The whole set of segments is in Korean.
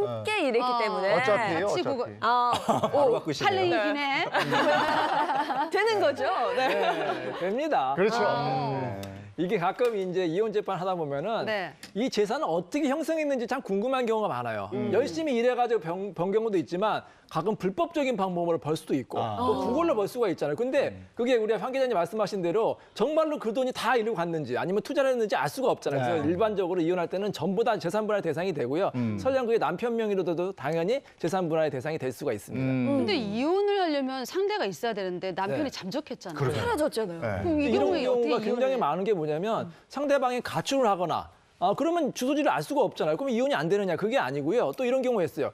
함께 일했기 때문에 어차피요, 같이 어차피. 할래이긴 해. 되는 거죠. 네. 네, 됩니다. 그렇죠. 이게 가끔 이제 이혼 재판 하다 보면은 네. 이 재산을 어떻게 형성했는지 참 궁금한 경우가 많아요. 열심히 일해가지고 번 경우도 있지만 가끔 불법적인 방법으로 벌 수도 있고 또 그걸로 벌 수가 있잖아요. 근데 그게 우리 황 기자님 말씀하신 대로 정말로 그 돈이 다 이리로 갔는지 아니면 투자를 했는지 알 수가 없잖아요. 그래서 일반적으로 이혼할 때는 전부 다 재산 분할 대상이 되고요. 설령 그게 남편 명의로도 당연히 재산 분할의 대상이 될 수가 있습니다. 근데 이혼을 하려면 상대가 있어야 되는데 남편이 네. 잠적했잖아요. 사라졌잖아요. 그럼 이 이런 경우에 경우가 어떻게 굉장히 이혼을 많은 게 뭐냐면 상대방이 가출을 하거나 그러면 주소지를 알 수가 없잖아요. 그럼 이혼이 안 되느냐? 그게 아니고요. 또 이런 경우가 있어요.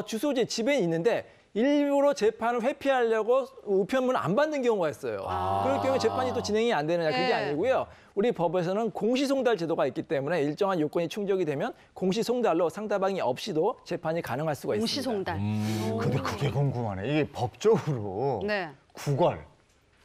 주소지 집에 있는데 일부러 재판을 회피하려고 우편물을 안 받는 경우가 있어요. 그럴 경우에 재판이 또 진행이 안 되느냐? 그게 아니고요. 우리 법에서는 공시송달 제도가 있기 때문에 일정한 요건이 충족이 되면 공시송달로 상대방이 없이도 재판이 가능할 수가 있습니다. 공시송달. 근데 그게 궁금하네. 이게 법적으로 네. 구걸.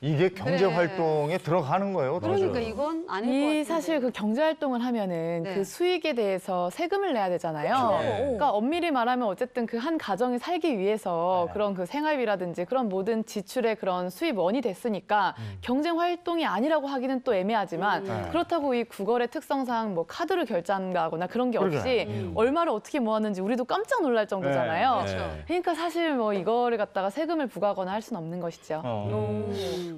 이게 경제 활동에 들어가는 거예요. 그러니까 이건 아닐 것 같은데. 사실 그 경제 활동을 하면은 네. 그 수익에 대해서 세금을 내야 되잖아요. 그러니까 엄밀히 말하면 어쨌든 그 한 가정이 살기 위해서 그런 그 생활비라든지 그런 모든 지출의 그런 수입원이 됐으니까 경제 활동이 아니라고 하기는 또 애매하지만 그렇다고 이 구걸의 특성상 뭐 카드로 결제한다거나 그런 게 없이 얼마를 어떻게 모았는지 우리도 깜짝 놀랄 정도잖아요. 그러니까 사실 뭐 이거를 갖다가 세금을 부과하거나 할 수는 없는 것이죠.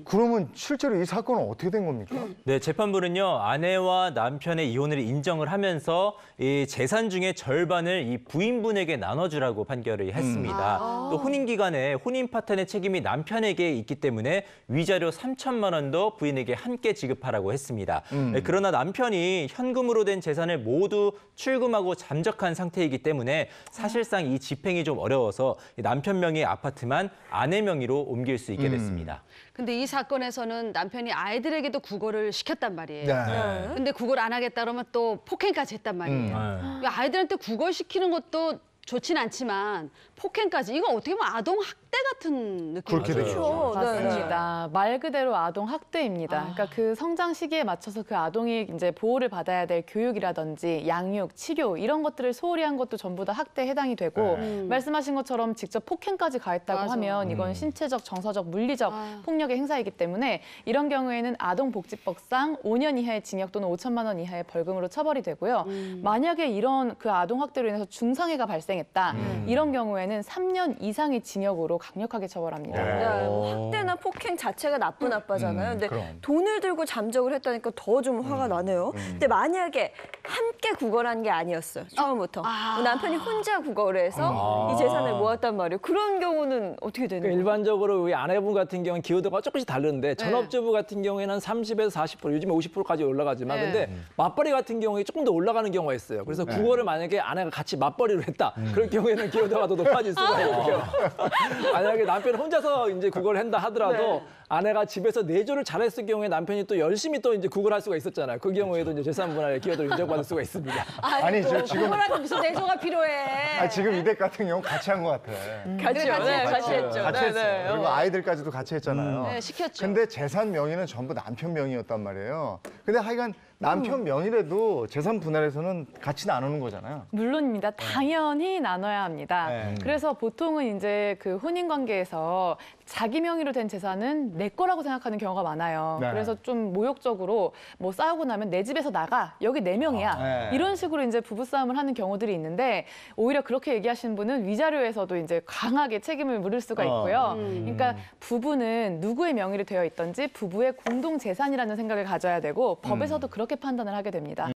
그러면 실제로 이 사건은 어떻게 된 겁니까? 네, 재판부는요, 아내와 남편의 이혼을 인정을 하면서 이 재산 중의 절반을 이 부인분에게 나눠주라고 판결을 했습니다. 또 혼인 기간에 혼인 파탄의 책임이 남편에게 있기 때문에 위자료 3천만 원도 부인에게 함께 지급하라고 했습니다. 네, 그러나 남편이 현금으로 된 재산을 모두 출금하고 잠적한 상태이기 때문에 사실상 이 집행이 좀 어려워서 남편 명의의 아파트만 아내 명의로 옮길 수 있게 됐습니다. 근데 이 사건에서는 남편이 아이들에게도 구걸을 시켰단 말이에요. 네. 근데 구걸 안 하겠다 그러면 또 폭행까지 했단 말이에요. 그러니까 아이들한테 구걸시키는 것도 좋진 않지만 폭행까지 이거 어떻게 보면 아동 학대 같은 느낌이죠. 그렇게 되죠. 맞습니다. 말 그대로 아동 학대입니다. 그러니까 그 성장 시기에 맞춰서 그 아동이 이제 보호를 받아야 될 교육이라든지 양육, 치료 이런 것들을 소홀히 한 것도 전부 다 학대에 해당이 되고 말씀하신 것처럼 직접 폭행까지 가했다고 하면 이건 신체적, 정서적, 물리적 폭력의 행사이기 때문에 이런 경우에는 아동복지법상 5년 이하의 징역 또는 5천만 원 이하의 벌금으로 처벌이 되고요. 만약에 이런 그 아동 학대로 인해서 중상해가 발생했다. 이런 경우에는 3년 이상의 징역으로 강력하게 처벌합니다. 학대나 폭행 자체가 나쁘잖아요. 근데 그럼. 돈을 들고 잠적을 했다니까 더 좀 화가 나네요. 근데 만약에 함께 구걸한 게 아니었어요. 처음부터. 남편이 혼자 구걸을 해서 이 재산을 모았단 말이에요. 그런 경우는 어떻게 되는 그러니까 거예요? 일반적으로 우리 아내분 같은 경우는 기여도가 조금씩 다른데 전업주부 같은 경우에는 한 30에서 40%, 요즘에 50%까지 올라가지만 근데 맞벌이 같은 경우에 조금 더 올라가는 경우가 있어요. 그래서 구걸을 만약에 아내가 같이 맞벌이를 했다. 그럴 경우에는 기여도가 더 높아질 수가 있고요. 만약에 남편이 혼자서 이제 구걸을 한다 하더라도 아내가 집에서 내조를 잘했을 경우에 남편이 또 열심히 또 이제 구걸할 수가 있었잖아요. 그 경우에도 이제 재산 분할의 기여도를 인정받을 수가 있습니다. 아니, 저 지금 구걸하면 무슨 내조가 필요해. 지금 이댁 같은 경우 같이 한 것 같아. 같이 했죠. 같이 했어. 그리고 아이들까지도 같이 했잖아요. 네, 시켰죠. 근데 재산 명의는 전부 남편 명의였단 말이에요. 근데 하여간 남편 명의라도 재산 분할에서는 같이 나누는 거잖아요. 물론입니다. 당연히 나눠야 합니다. 그래서 보통은 이제 그 혼인 관계에서 자기 명의로 된 재산은 내 거라고 생각하는 경우가 많아요. 네. 그래서 좀 모욕적으로 뭐 싸우고 나면 내 집에서 나가 여기 내 명이야 이런 식으로 이제 부부싸움을 하는 경우들이 있는데 오히려 그렇게 얘기하시는 분은 위자료에서도 이제 강하게 책임을 물을 수가 있고요. 그러니까 부부는 누구의 명의로 되어 있든지 부부의 공동 재산이라는 생각을 가져야 되고 법에서도 그렇게 판단을 하게 됩니다.